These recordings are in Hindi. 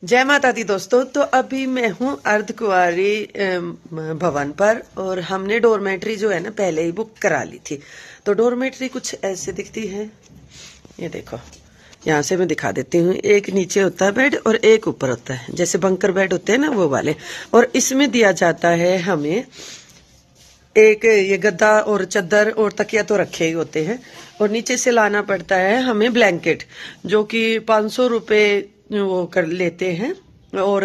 जय माता दी दोस्तों। तो अभी मैं हूँ अर्धकुंवारी भवन पर और हमने डोरमेट्री जो है ना पहले ही बुक करा ली थी। तो डोरमेट्री कुछ ऐसे दिखती है, ये देखो, यहाँ से मैं दिखा देती हूँ। एक नीचे होता है बेड और एक ऊपर होता है, जैसे बंकर बेड होते हैं ना वो वाले। और इसमें दिया जाता है हमें एक ये गद्दा और चद्दर और तकिया तो रखे ही होते हैं, और नीचे से लाना पड़ता है हमें ब्लैंकेट, जो कि 500 रुपये वो कर लेते हैं। और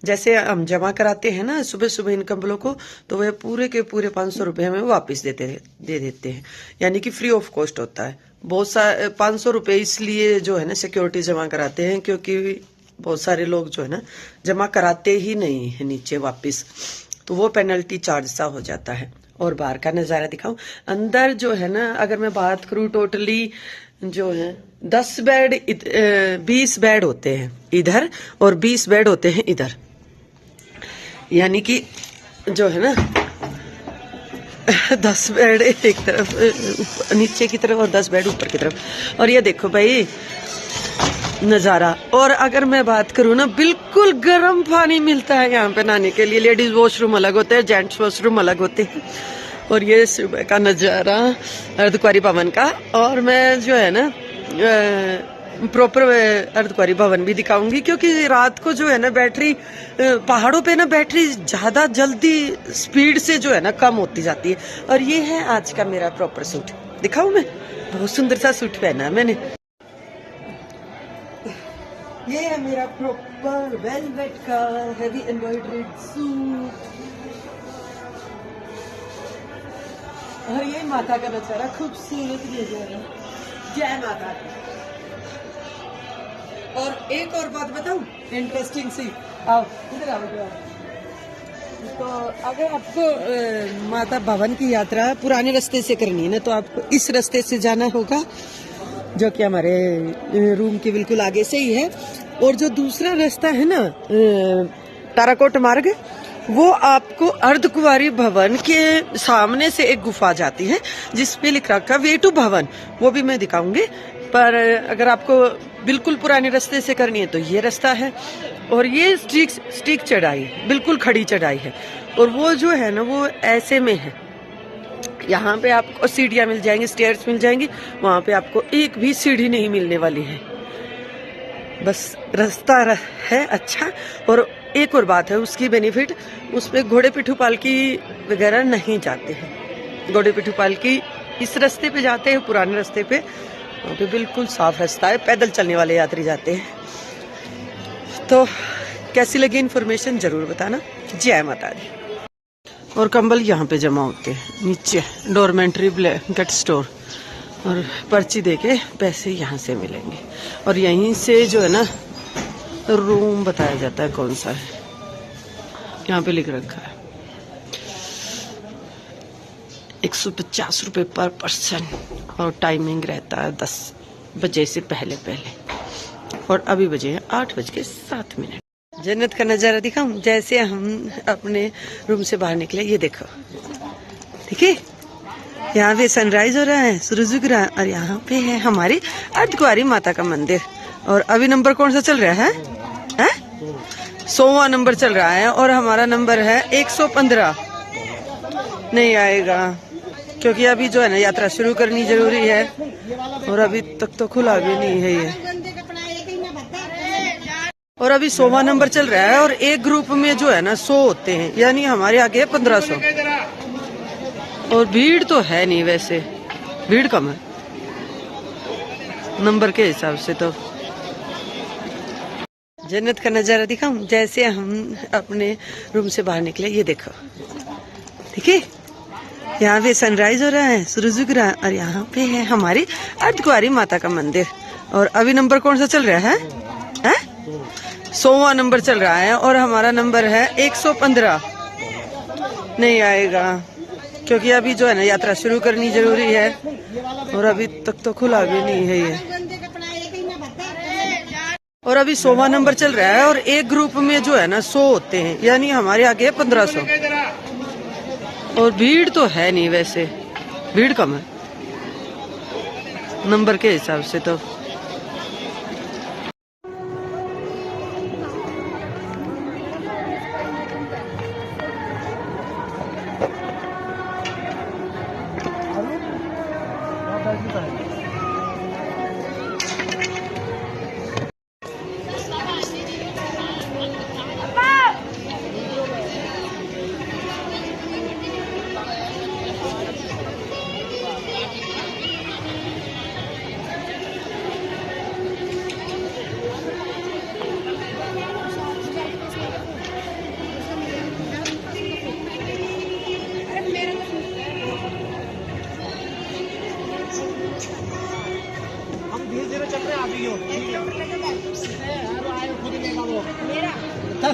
जैसे हम जमा कराते हैं ना सुबह सुबह इन कंबलों को, तो वह पूरे के पूरे 500 रुपये हमें वापस दे देते हैं, यानी कि फ्री ऑफ कॉस्ट होता है। बहुत सारे 500 रुपये इसलिए जो है ना सिक्योरिटी जमा कराते हैं, क्योंकि बहुत सारे लोग जो है ना जमा कराते ही नहीं है नीचे वापस, तो वो पेनल्टी चार्ज सा हो जाता है। और बाहर का नज़ारा दिखाऊं, अंदर जो है ना अगर मैं बात करूं टोटली जो है 10 बेड 20 बेड होते हैं इधर और 20 बेड होते हैं इधर, यानी कि जो है ना 10 बेड एक तरफ नीचे की तरफ और 10 बेड ऊपर की तरफ। और ये देखो भाई नज़ारा। और अगर मैं बात करूँ ना, बिल्कुल गर्म पानी मिलता है यहाँ पे नहाने के लिए। लेडीज वॉशरूम अलग होते हैं, जेंट्स वॉशरूम अलग होते हैं। और ये सुबह का नज़ारा अर्धकुंवारी भवन का। और मैं जो है ना प्रॉपर अर्धकुंवारी भवन भी दिखाऊंगी, क्योंकि रात को जो है ना बैटरी पहाड़ों पे ना बैटरी ज़्यादा जल्दी स्पीड से जो है ना कम होती जाती है। और ये है आज का मेरा प्रॉपर सूट, दिखाऊं मैं? बहुत सुंदर सा सूट पहना है मैंने। ये है मेरा प्रॉपर वेलवेट का हेवी एम्ब्रॉयडर्ड सूट। और ये माता का नजारा खूबसूरत नजारा। जय माता दी। और एक और बात बताऊं इंटरेस्टिंग सी, आओ इधर आओ इधर आओ। तो अगर आपको माता भवन की यात्रा पुराने रास्ते से करनी है ना, तो आपको इस रास्ते से जाना होगा, जो कि हमारे रूम के बिल्कुल आगे से ही है। और जो दूसरा रास्ता है ना ताराकोट मार्ग, वो आपको अर्धकुंवारी भवन के सामने से एक गुफा जाती है जिसपे लिख रखा वे टू भवन, वो भी मैं दिखाऊंगी। पर अगर आपको बिल्कुल पुराने रास्ते से करनी है तो ये रास्ता है। और ये स्टीक चढ़ाई, बिल्कुल खड़ी चढ़ाई है। और वो जो है ना वो ऐसे में है, यहाँ पे आपको सीढ़ियाँ मिल जाएंगी, स्टेयर्स मिल जाएंगी, वहाँ पे आपको एक भी सीढ़ी नहीं मिलने वाली है, बस रास्ता है अच्छा। और एक और बात है उसकी बेनिफिट, उस पे घोड़े पिट्ठू पालकी वगैरह नहीं जाते हैं। घोड़े पिट्ठू पालकी इस रास्ते पे जाते हैं, पुराने रास्ते पे, वहाँ पे बिल्कुल साफ रास्ता है, पैदल चलने वाले यात्री जाते हैं। तो कैसी लगी इन्फॉर्मेशन जरूर बताना। जय माता दी। और कंबल यहाँ पे जमा होते हैं नीचे, डोरमेंट्री ब्लैंकेट स्टोर, और पर्ची देके पैसे यहाँ से मिलेंगे। और यहीं से जो है ना रूम बताया जाता है कौन सा है, यहाँ पे लिख रखा है 150 रुपये पर पर्सन, और टाइमिंग रहता है 10 बजे से पहले। और अभी बजे हैं 8:07। जन्नत का नज़ारा दिखाऊं, जैसे हम अपने रूम से बाहर निकले, ये देखो, ठीक है, यहाँ पे सनराइज हो रहा है, सूरज उग रहा है, और यहाँ पे है हमारी अर्धकुंवारी माता का मंदिर। और अभी नंबर कौन सा चल रहा है? 100वां नंबर चल रहा है, और हमारा नंबर है 115। नहीं आएगा क्योंकि अभी जो है ना यात्रा शुरू करनी जरूरी है, और अभी तक तो खुला भी नहीं है ये। और अभी 100वां नंबर चल रहा है, और एक ग्रुप में जो है ना 100 होते हैं, यानी हमारे आगे है 1500। और भीड़ तो है नहीं, वैसे भीड़ कम है नंबर के हिसाब से। तो जन्नत का नज़ारा दिखाऊं, जैसे हम अपने रूम से बाहर निकले, ये देखो, ठीक है, यहाँ पे सनराइज हो रहा है, सूरज उग रहा है, और यहाँ पे है हमारी अर्धकुंवारी माता का मंदिर। और अभी नंबर कौन सा चल रहा है? 100वां नंबर चल रहा है, और हमारा नंबर है 115। नहीं आएगा क्योंकि अभी जो है ना यात्रा शुरू करनी जरूरी है, और अभी तक तो खुला भी नहीं है ये। और अभी 100वां नंबर चल रहा है, और एक ग्रुप में जो है ना 100 होते हैं, यानी हमारे आगे है 1500। और भीड़ तो है नहीं, वैसे भीड़ कम है नंबर के हिसाब से। तो था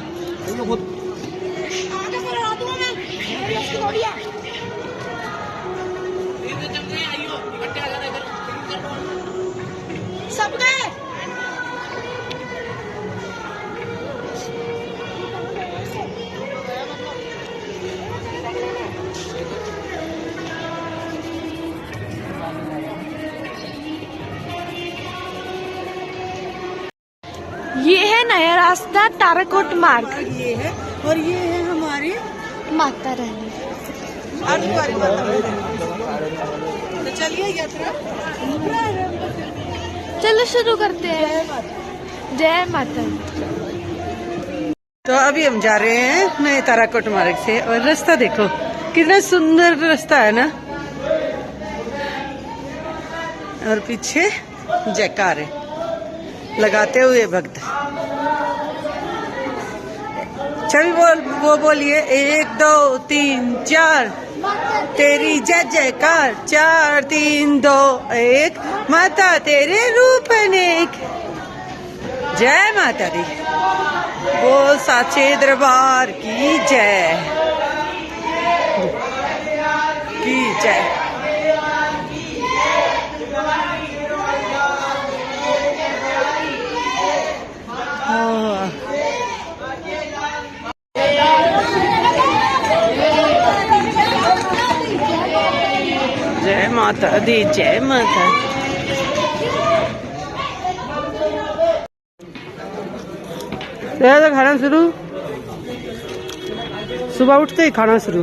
सब गए। ये है नया रास्ता ताराकोट मार्ग। ये है और ये है हमारी माता रानी। अर्धकुंवारी माता। तो चलिए यात्रा चलो शुरू करते हैं। जय माता दी। तो अभी हम जा रहे हैं नए ताराकोट मार्ग से और रास्ता देखो कितना सुंदर रास्ता है ना। और पीछे जयकारे लगाते हुए भक्त। छवि वो बोलिए 1 2 3 4 तेरी जय जयकार 4 3 2 1 माता तेरे रूप अनेक। जय माता दी। बोल साचे दरबार की जय की जय। जय माता दी जय माता। तो खाना शुरू, सुबह उठते ही खाना शुरू।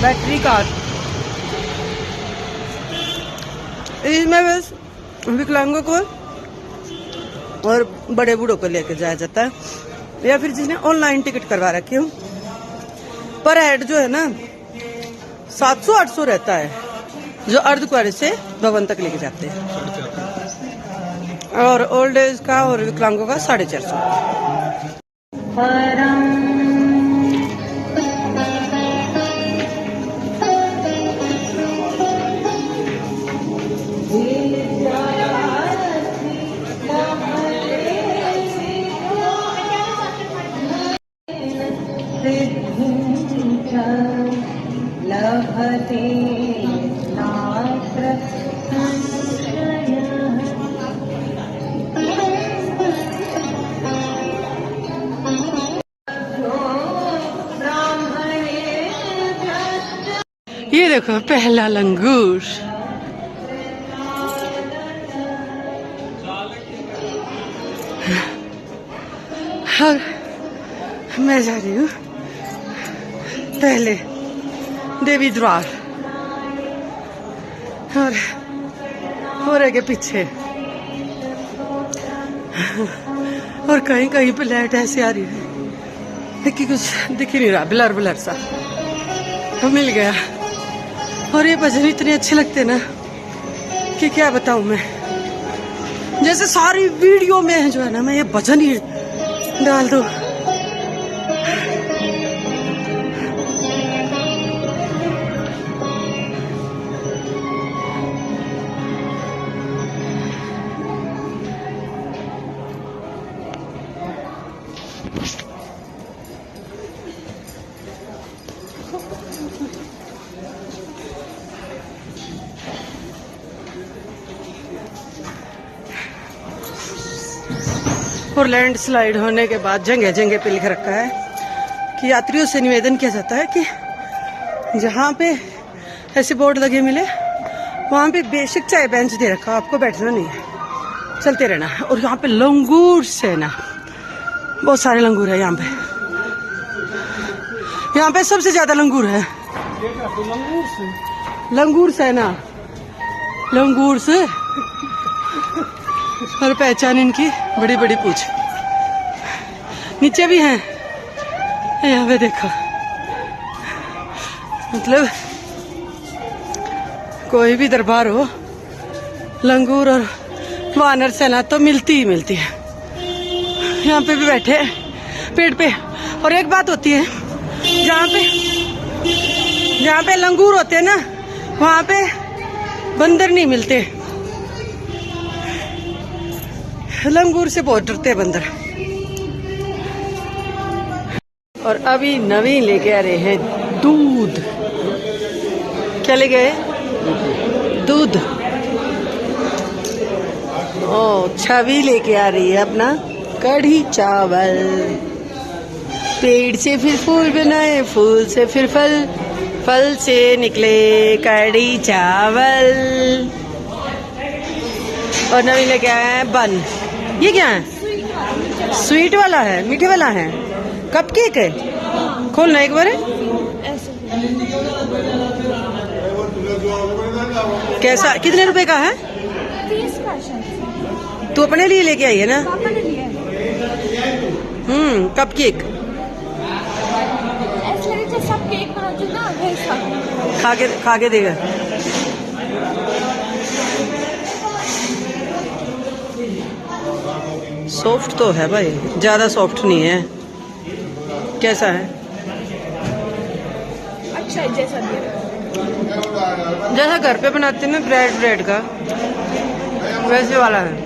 बैटरी कार इसमें बस विकलांगों को और बड़े बूढ़ों को लेकर जाया जाता है या फिर जिसने ऑनलाइन टिकट करवा रखी हो। पर हेड जो है ना 700-800 रहता है जो अर्धकुंवारी से भवन तक लेके जाते हैं और ओल्ड एज का और विकलांगों का 450। ये देखो पहला लंगूर। और मैं जा रही हूँ पहले देवी द्वार और आगे पीछे और कहीं कहीं पे लाइट ऐसी आ रही है लेकिन कुछ दिख ही नहीं रहा, ब्लर ब्लर सा। तो मिल गया और ये भजन इतने अच्छे लगते ना कि क्या बताऊं मैं। जैसे सारी वीडियो में जो है ना मैं ये भजन ही डाल दूं। और लैंडस्लाइड होने के बाद जगह जगह पे लिख रखा है कि यात्रियों से निवेदन किया जाता है कि जहाँ पे ऐसे बोर्ड लगे मिले वहाँ पे बेसिक चाय बेंच दे रखा, आपको बैठना नहीं है, चलते रहना। और यहाँ पे लंगूर से ना बहुत सारे लंगूर है यहाँ पे सबसे ज्यादा लंगूर है। लंगूर से ना लंगूर से और पहचान इनकी बड़ी बड़ी पूछ। नीचे भी हैं यहाँ पे देखो। मतलब कोई भी दरबार हो लंगूर और वानर सेना तो मिलती ही मिलती है। यहाँ पे भी बैठे पेड़ पे। और एक बात होती है जहाँ पे लंगूर होते हैं ना वहाँ पे बंदर नहीं मिलते, लंगूर से बहुत डरते हैं बंदर। और अभी नवीन लेके आ रहे हैं दूध। क्या ले गए? दूध। ओ, छवि लेके आ रही है अपना कढ़ी चावल। पेड़ से फिर फूल बनाए, फूल से फिर फल, फल से निकले कढ़ी चावल। और नवीन लेके आए हैं बन। ये क्या है? स्वीट वाला है, मीठे वाला है, कप केक है। खोलना एक बार। कैसा, कितने रुपए का है? 30 का। तू अपने लिए लेके आई है ना? पापा ने लिया है। Cup cake. ऐसे लगे जैसे सब केक बनाते ना वैसा। खा के देगा। सॉफ्ट तो है भाई, ज्यादा सॉफ्ट नहीं है। कैसा है? अच्छा है, जैसा जैसा घर पे बनाते हैं ना ब्रेड का, वैसे वाला है।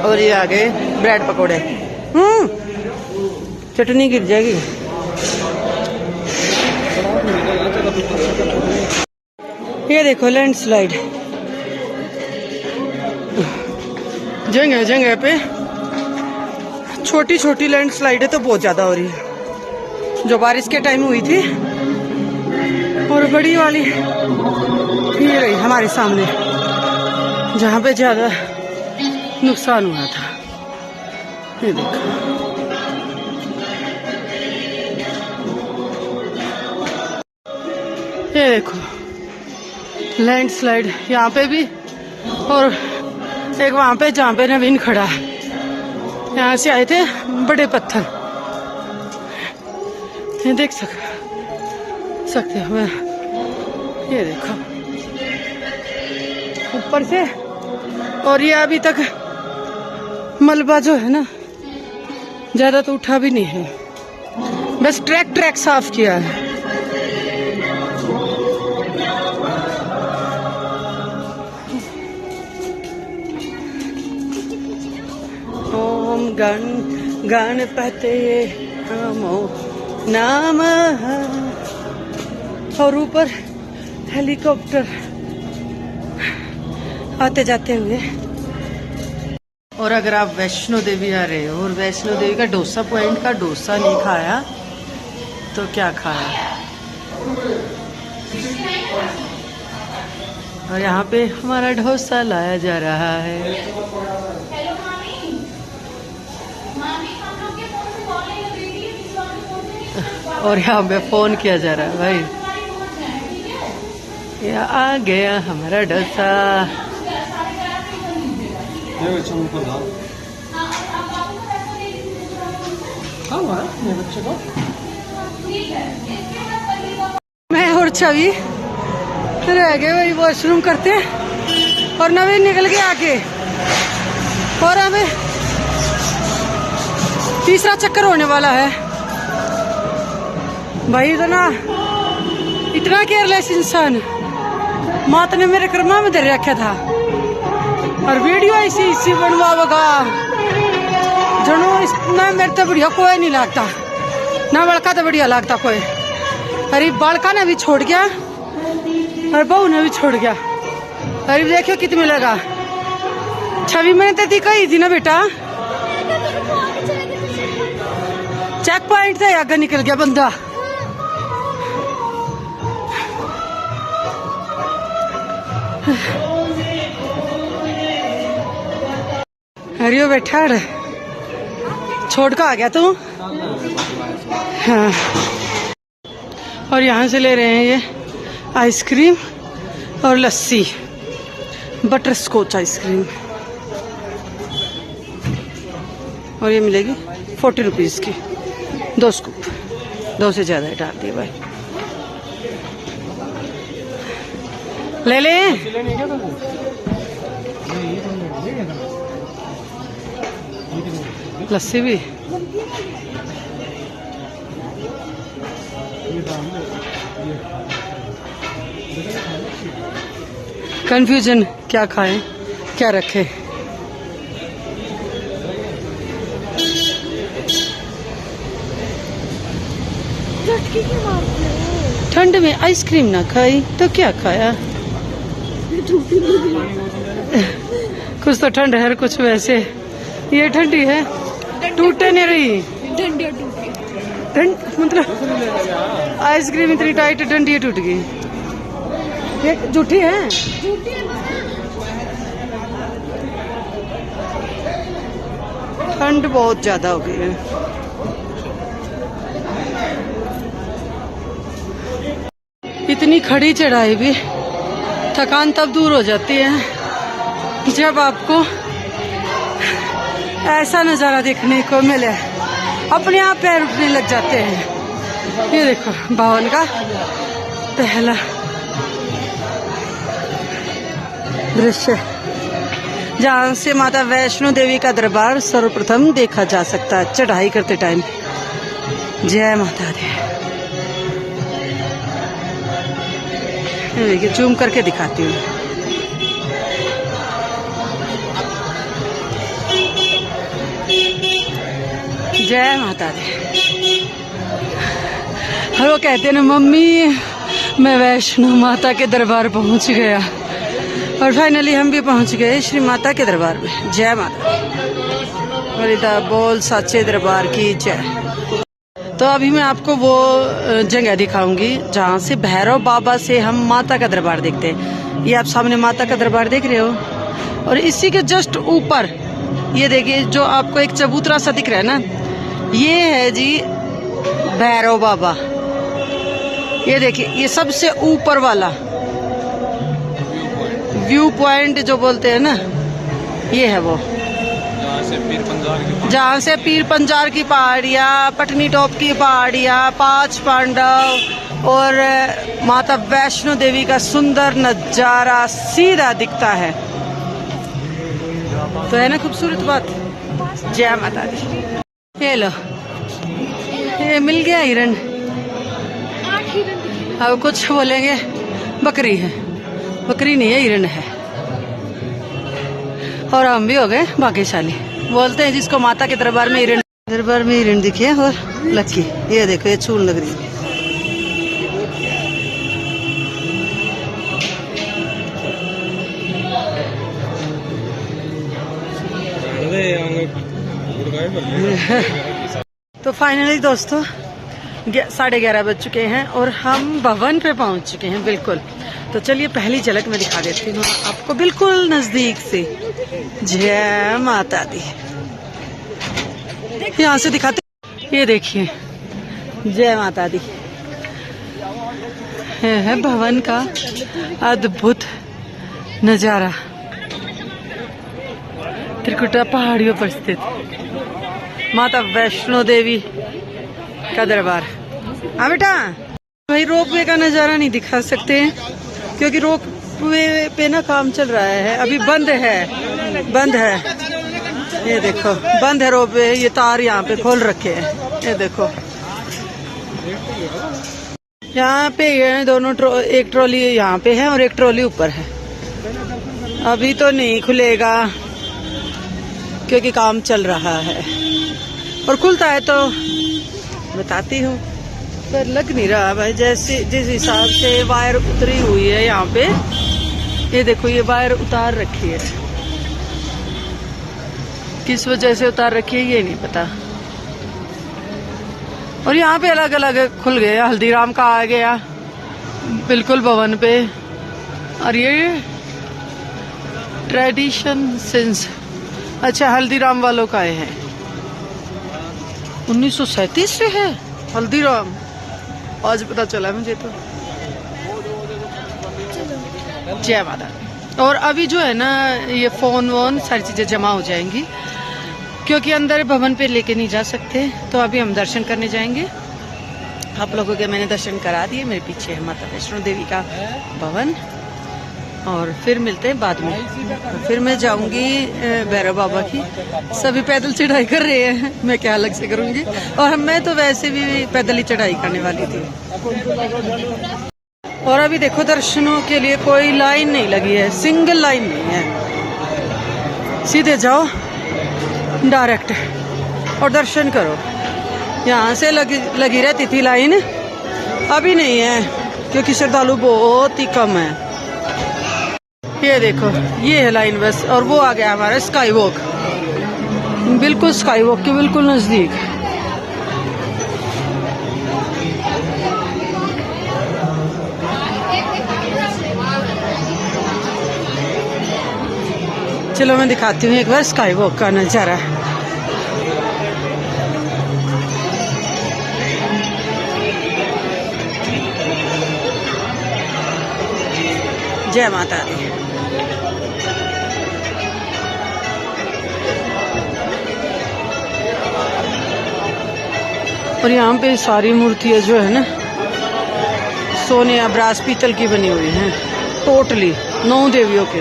और ये आ गए ब्रेड पकोड़े। चटनी गिर जाएगी। ये देखो लैंडस्लाइड, जगह जगह पे छोटी छोटी लैंडस्लाइड है तो बहुत ज्यादा हो रही है। जो बारिश के टाइम हुई थी, और बड़ी वाली ये रही हमारे सामने, जहाँ पे ज्यादा नुकसान हुआ था। ये देखो, ये देखो लैंडस्लाइड यहाँ पे भी, और एक वहां पे जहाँ पे नवीन खड़ा है। यहाँ से आए थे बड़े पत्थर, ये देख सकते हो। ये देखो ऊपर से, और ये अभी तक मलबा जो है ना ज्यादा तो उठा भी नहीं है, बस ट्रैक साफ किया है। ओम गणपते नमो नमः। और ऊपर हेलीकॉप्टर आते जाते हुए। और अगर आप वैष्णो देवी आ रहे हो और वैष्णो देवी का डोसा पॉइंट का डोसा नहीं खाया तो क्या खाया। और यहाँ पे हमारा डोसा लाया जा रहा है। और यहाँ पे फोन किया जा रहा है भाई। ये आ गया हमारा डोसा। मैं और छवि रह गए वही वॉशरूम करते, और नवीन निकल के आके, और हमें तीसरा चक्कर होने वाला है भाई। इतना केयरलेस इंसान माता ने मेरे कर्मा में दे रखा था। और वीडियो ऐसी बनवागा जनो इतना मेरे तो बढ़िया कोई नहीं लगता ना, बड़का तो बढ़िया लगता कोई। अरे बड़का ने भी छोड़ गया और बहू ने भी छोड़ गया। अरे देखियो कितने लगा। छवि मैंने तेती कही थी ना बेटा, चेक पॉइंट से आगे निकल गया बंदा। अरे बैठा छोड़ का आ गया तू। हाँ, और यहाँ से ले रहे हैं ये आइसक्रीम और लस्सी, बटर स्कॉच आइसक्रीम। और ये मिलेगी 40 रुपीज़ की, 2 स्कूप, 2 से ज़्यादा डाल दिए भाई। ले ले। लस्सी भी कंफ्यूजन, क्या खाएं क्या रखें। झटके क्यों मारते हो? ठंड में आइसक्रीम ना खाई तो क्या खाया। कुछ तो ठंड है, कुछ वैसे। ये ठंडी है, टूटे नहीं रही। डंडिया टूटी। मतलब आइसक्रीम इतनी टाइट, डंडी टूट गई। ये झूठी है। ठंड बहुत ज्यादा हो गई है। इतनी खड़ी चढ़ाई भी थकान तब दूर हो जाती है जब आपको ऐसा नजारा देखने को मिले, अपने आप पैर उठने लग जाते हैं। ये देखो भवन का पहला दृश्य, जहाँ से माता वैष्णो देवी का दरबार सर्वप्रथम देखा जा सकता है चढ़ाई करते टाइम। जय माता दी। देखिए जूम करके दिखाती हूँ। जय माता दी। और वो कहते हैं ना, मम्मी मैं वैष्णो माता के दरबार पहुंच गया। और फाइनली हम भी पहुंच गए श्री माता के दरबार में। जय माता वरिदा बोल साचे दरबार की जय। तो अभी मैं आपको वो जगह दिखाऊंगी जहाँ से भैरव बाबा से हम माता का दरबार देखते हैं। ये आप सामने माता का दरबार देख रहे हो, और इसी के जस्ट ऊपर ये देखिए जो आपको एक चबूतरा सा दिख रहा है ना, ये है जी भैरव बाबा। ये देखिए ये सबसे ऊपर वाला व्यू पॉइंट जो बोलते हैं ना, ये है वो जहाँ से पीर पंजार की पहाड़ियाँ, पटनी टॉप की पहाड़ियाँ, पांच पांडव और माता वैष्णो देवी का सुंदर नजारा सीधा दिखता है। तो है ना खूबसूरत बात। जय माता दी। ये लो, ये मिल गया हिरण। अब कुछ बोलेंगे बकरी है, बकरी नहीं है, हिरण है। और हम भी हो गए भाग्यशाली। बोलते हैं जिसको माता के दरबार में हिरण दिखी है। और लक्की, ये देखो ये चूल लग रही है। तो फाइनली दोस्तों 11:30 बज चुके हैं और हम भवन पे पहुंच चुके हैं बिल्कुल। तो चलिए पहली झलक मैं दिखा देती हूँ आपको बिल्कुल नजदीक से। जय माता दी। यहाँ से दिखाते, ये देखिए जय माता दी। है भवन का अद्भुत नजारा, त्रिकुटा पहाड़ियों पर स्थित माता वैष्णो देवी का दरबार। हाँ बेटा, भाई रोपवे का नजारा नहीं दिखा सकते क्योंकि रोपवे पे ना काम चल रहा है, अभी बंद है। ये देखो बंद है रोपवे, ये तार यहाँ पे खोल रखे हैं। ये देखो यहाँ पे ये दोनों एक ट्रॉली यहाँ पे है और एक ट्रॉली ऊपर है। अभी तो नहीं खुलेगा क्योंकि काम चल रहा है, और खुलता है तो बताती हूँ, पर लग नहीं रहा भाई। जैसे जिस हिसाब से वायर उतरी हुई है यहाँ पे, ये देखो ये वायर उतार रखी है, किस वजह से उतार रखी है ये नहीं पता। और यहाँ पे अलग अलग खुल गए। हल्दीराम का आ गया बिल्कुल भवन पे, और ये ट्रेडिशन सिंस, अच्छा हल्दीराम वालों का है 1937 से है हल्दीराम, आज पता चला मुझे तो। जय माता। और अभी जो है ना ये फोन वोन सारी चीजें जमा हो जाएंगी क्योंकि अंदर भवन पे लेके नहीं जा सकते। तो अभी हम दर्शन करने जाएंगे। आप लोगों के मैंने दर्शन करा दिए। मेरे पीछे है माता वैष्णो देवी का भवन। और फिर मिलते हैं बाद में। फिर मैं जाऊंगी भैरव बाबा की। सभी पैदल चढ़ाई कर रहे हैं, मैं क्या अलग से करूंगी। और मैं तो वैसे भी पैदल ही चढ़ाई करने वाली थी। और अभी देखो दर्शनों के लिए कोई लाइन नहीं लगी है, सिंगल लाइन नहीं है। सीधे जाओ डायरेक्ट और दर्शन करो। यहाँ से लगी रहती थी लाइन, अभी नहीं है क्योंकि श्रद्धालु बहुत ही कम है। ये देखो ये है लाइन बस, और वो आ गया हमारा स्काई वॉक, बिल्कुल स्काई वॉक के बिल्कुल नजदीक। चलो मैं दिखाती हूँ एक बार स्काई वॉक का नजारा। जय माता दी। और यहाँ पे सारी मूर्तियाँ जो है ना सोने या ब्रास पीतल की बनी हुई हैं, टोटली 9 देवियों के।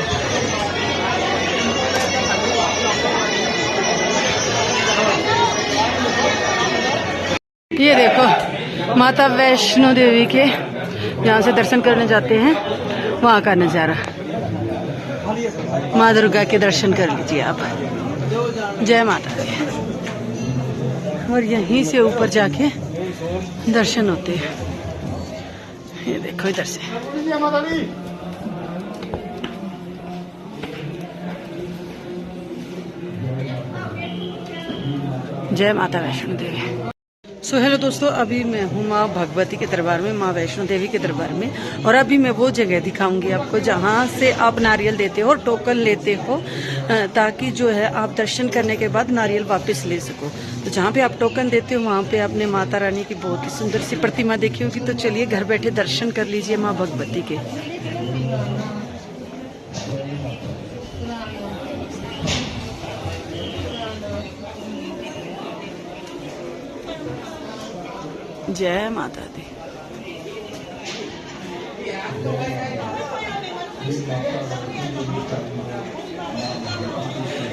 ये देखो माता वैष्णो देवी के यहाँ से दर्शन करने जाते हैं, वहाँ का नज़ारा। माँ दुर्गा के दर्शन कर लीजिए आप। जय माता दी। और यहीं से ऊपर जाके दर्शन होते हैं। ये देखो इधर से। जय माता वैष्णो देवी। सो हेलो दोस्तों, अभी मैं हूँ माँ भगवती के दरबार में, माँ वैष्णो देवी के दरबार में। और अभी मैं वो जगह दिखाऊंगी आपको जहाँ से आप नारियल देते हो, टोकन लेते हो, ताकि जो है आप दर्शन करने के बाद नारियल वापस ले सको। तो जहाँ पे आप टोकन देते हो वहाँ पे आपने माता रानी की बहुत ही सुंदर सी प्रतिमा देखी होगी। तो चलिए घर बैठे दर्शन कर लीजिए माँ भगवती के। जय माता दी।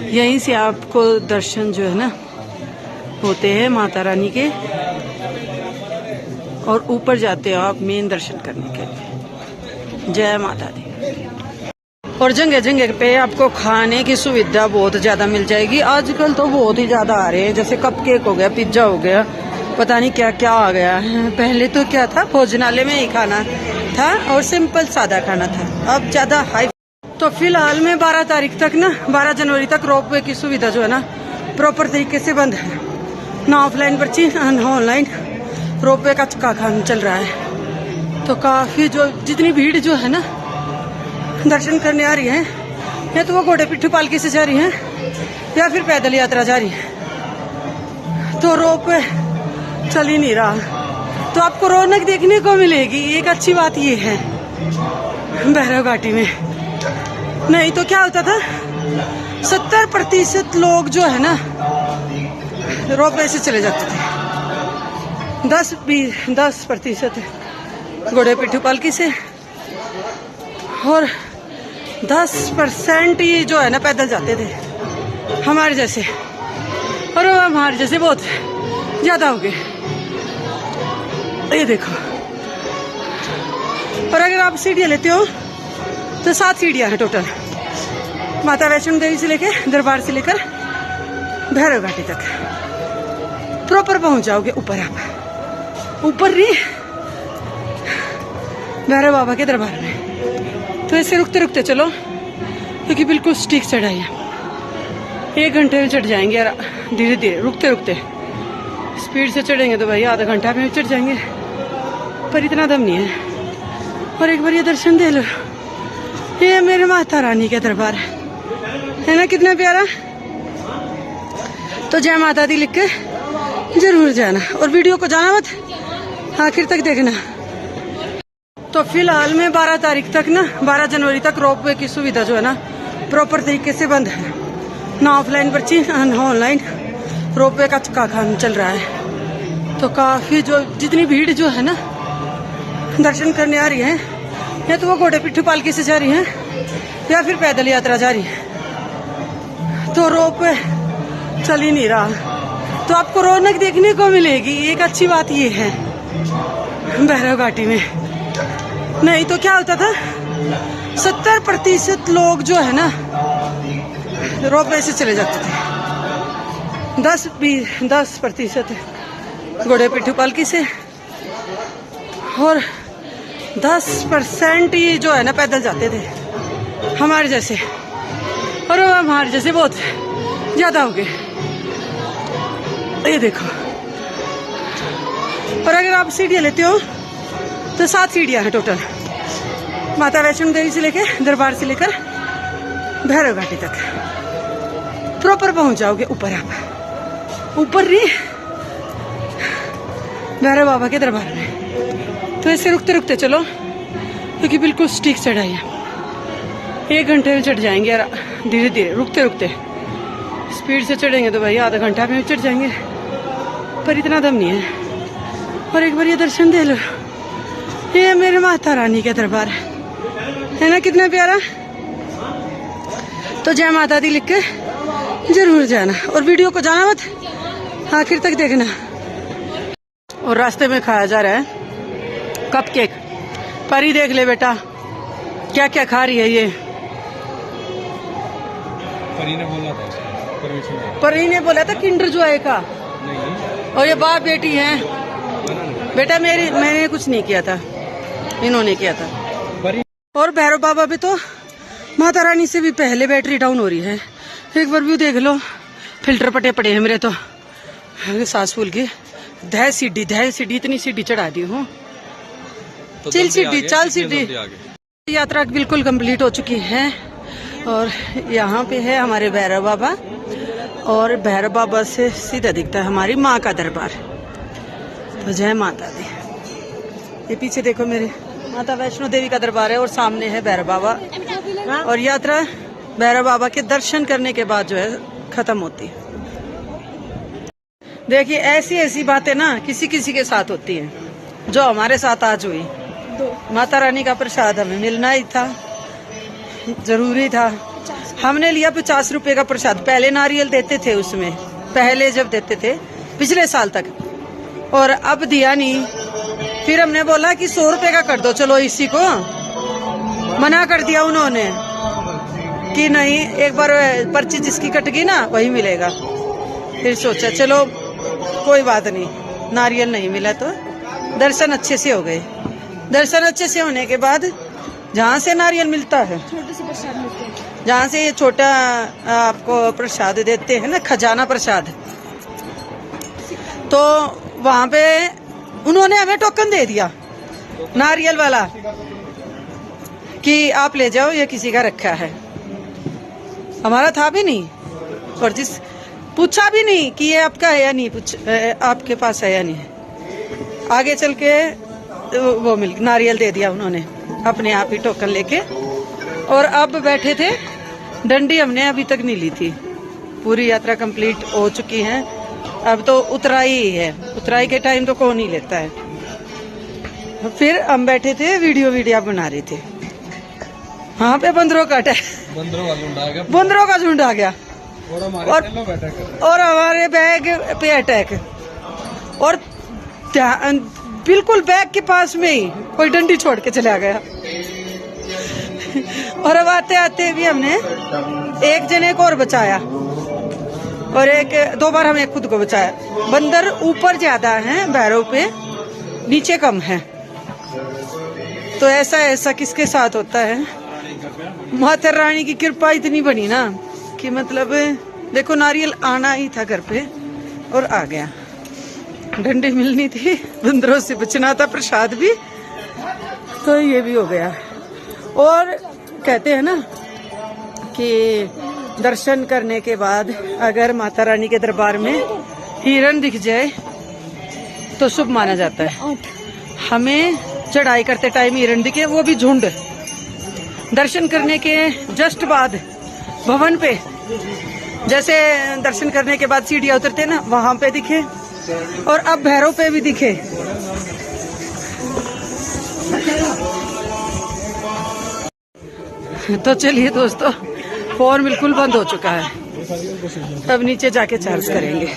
यहीं से आपको दर्शन जो है ना होते हैं माता रानी के, और ऊपर जाते हो आप मेन दर्शन करने के लिए। जय माता दी। और जगह जगह पे आपको खाने की सुविधा बहुत ज्यादा मिल जाएगी। आजकल तो बहुत ही ज्यादा आ रहे हैं, जैसे कपकेक हो गया, पिज्जा हो गया, पता नहीं क्या क्या आ गया है। पहले तो क्या था, भोजनालय में ही खाना था और सिंपल सादा खाना था, अब ज्यादा हाई। तो फिलहाल में 12 तारीख तक ना, 12 जनवरी तक रोपवे की सुविधा जो है ना प्रॉपर तरीके से बंद है। ना ऑफलाइन पर्ची ना ऑनलाइन, रोपवे का काम चल रहा है। तो काफी जो जितनी भीड़ जो है ना दर्शन करने आ रही है, या तो वो घोड़े पिट्ठू पालकी से जा रही है या फिर पैदल यात्रा जा रही है। तो रोपवे चल ही नहीं रहा, तो आपको रौनक देखने को मिलेगी। एक अच्छी बात ये है भैरव घाटी में। नहीं तो क्या होता था, 70% लोग जो है ना रोपवे से चले जाते थे, 10% घोड़े पिट्ठू पालकी से, और 10% ही जो है ना पैदल जाते थे हमारे जैसे। और हमारे जैसे बहुत ज्यादा हो गए, ये देखो। और अगर आप सीढ़ियाँ लेते हो तो 7 सीढ़ियाँ हैं टोटल, माता वैष्णो देवी से लेकर, दरबार से लेकर भैरव घाटी तक प्रॉपर पहुंच जाओगे ऊपर। आप ऊपर नहीं, भैरव बाबा के दरबार में। तो ऐसे रुकते रुकते चलो, क्योंकि बिल्कुल स्टीक चढ़ाई है। 1 घंटे में चढ़ जाएंगे, धीरे धीरे रुकते रुकते। स्पीड से चढ़ेंगे तो भाई आधा घंटा में चढ़ जाएंगे, पर इतना दम नहीं है। और एक बार ये दर्शन दे लो, ये मेरे माता रानी का दरबार है ना, कितना प्यारा। तो जय माता दी लिख के जरूर जाना, और वीडियो को जाना मत, आखिर तक देखना। तो फिलहाल में 12 तारीख तक ना, 12 जनवरी तक रोपवे की सुविधा जो है ना प्रॉपर तरीके से बंद है। ना ऑफलाइन पर्ची ना ऑनलाइन, रोपवे का काम चल रहा है। तो काफी जो जितनी भीड़ जो है ना दर्शन करने आ रही है, या तो वो घोड़े पिट्ठू पालकी से जा रही है या फिर पैदल यात्रा जारी है। तो रोप वे चल ही नहीं रहा, तो आपको रौनक देखने को मिलेगी। एक अच्छी बात ये है भैरव घाटी में, नहीं तो क्या होता था 70% लोग जो है ना रोप वे से चले जाते थे, 10% घोड़े पिट्ठू पालकी से, और 10% ही जो है ना पैदल जाते थे हमारे जैसे, और हमारे जैसे बहुत ज्यादा हो गए। ये देखो, और अगर आप सीढ़ियाँ लेते हो तो 7 सीढ़ियाँ हैं टोटल, माता वैष्णो देवी से लेके दरबार से लेकर भैरव घाटी तक प्रॉपर पहुंच जाओगे ऊपर। आप ऊपर नहीं, भैरव बाबा के दरबार में। तो ऐसे रुकते रुकते चलो, क्योंकि बिल्कुल स्टीक चढ़ाई है, 1 घंटे में चढ़ जाएंगे यार, धीरे धीरे रुकते रुकते। स्पीड से चढ़ेंगे तो भाई आधा घंटा में चढ़ जाएंगे, पर इतना दम नहीं है। और एक बार ये दर्शन दे लो, ये मेरे माता रानी के दरबार है ना, कितना प्यारा। तो जय माता दी लिख के जरूर जाना, और वीडियो को जाना मत, आखिर तक देखना। और रास्ते में खाया जा रहा है कप केक। परी देख ले बेटा क्या क्या खा रही है ये। परी ने बोला था, परी ने बोला था किंडर जॉय का। नहीं, और ये बाप बेटी है बेटा, मैंने कुछ नहीं किया था, इन्होंने किया था। परी और भैरव बाबा भी तो माता रानी से भी पहले बैटरी डाउन हो रही है। एक बार व्यू देख लो, फिल्टर पटे पड़े हैं मेरे तो, सांस फूल के। दह सीढ़ी इतनी सीढ़ी चढ़ा दी हूँ, तो चिल सीढ़ी, चाल कितनी सीढ़ी। जल्दी आगे? यात्रा बिल्कुल कंप्लीट हो चुकी है, और यहाँ पे है हमारे भैरव बाबा, और भैरव बाबा से सीधा दिखता है हमारी माँ का दरबार। तो जय माता दी। ये पीछे देखो मेरे माता वैष्णो देवी का दरबार है, और सामने है भैरव बाबा। और यात्रा भैरव बाबा के दर्शन करने के बाद जो है खत्म होती है। देखिए ऐसी बातें ना किसी किसी के साथ होती हैं, जो हमारे साथ आज हुई। माता रानी का प्रसाद हमें मिलना ही था, जरूरी था। हमने लिया 50 रुपए का प्रसाद। पहले नारियल देते थे उसमें, पहले जब देते थे पिछले साल तक, और अब दिया नहीं। फिर हमने बोला कि 100 रुपए का कर दो, चलो इसी को मना कर दिया उन्होंने कि नहीं, एक बार पर्ची जिसकी कट गई ना वही मिलेगा। फिर सोचा चलो कोई बात नहीं, नारियल नहीं मिला तो दर्शन अच्छे से हो गए। दर्शन अच्छे से होने के बाद जहाँ से नारियल मिलता है, जहाँ से ये छोटा आपको प्रसाद देते हैं ना, खजाना प्रसाद, तो वहाँ पे उन्होंने हमें टोकन दे दिया नारियल वाला कि आप ले जाओ, ये किसी का रखा है। हमारा था भी नहीं, और जिस पूछा भी नहीं कि ये आपका है या नहीं, आपके पास है या नहीं। आगे चल के वो नारियल दे दिया उन्होंने अपने आप ही टोकन लेके। और अब बैठे थे, डंडी हमने अभी तक नहीं ली थी। पूरी यात्रा कंप्लीट हो चुकी है, अब तो उतराई ही है। उतराई के टाइम तो कौन ही लेता है। फिर हम बैठे थे, वीडियो बना रहे थे। वहाँ पे बंदरों का अटैक, बंदरों का झुंड आ गया, और हमारे बैग पे अटैक। और बिल्कुल बैग के पास में ही कोई डंडी छोड़ के चला गया। और अब आते आते भी हमने एक जने को और बचाया, और 2 बार हमें खुद को बचाया। बंदर ऊपर ज्यादा है भैरव पे, नीचे कम है। तो ऐसा किसके साथ होता है। माता रानी की कृपा इतनी बनी ना कि मतलब देखो, नारियल आना ही था घर पे और आ गया। डंडी मिलनी थी, बंदरों से बचना था, प्रसाद भी, तो ये भी हो गया। और कहते हैं ना कि दर्शन करने के बाद अगर माता रानी के दरबार में हिरण दिख जाए तो शुभ माना जाता है। हमें चढ़ाई करते टाइम हिरण दिखे, वो भी झुंड। दर्शन करने के जस्ट बाद भवन पे, जैसे दर्शन करने के बाद सीढ़ियाँ उतरते ना, वहां पे दिखे, और अब भैरव पे भी दिखे। तो चलिए दोस्तों, फोन बिल्कुल बंद हो चुका है, अब नीचे जाके चार्ज करेंगे।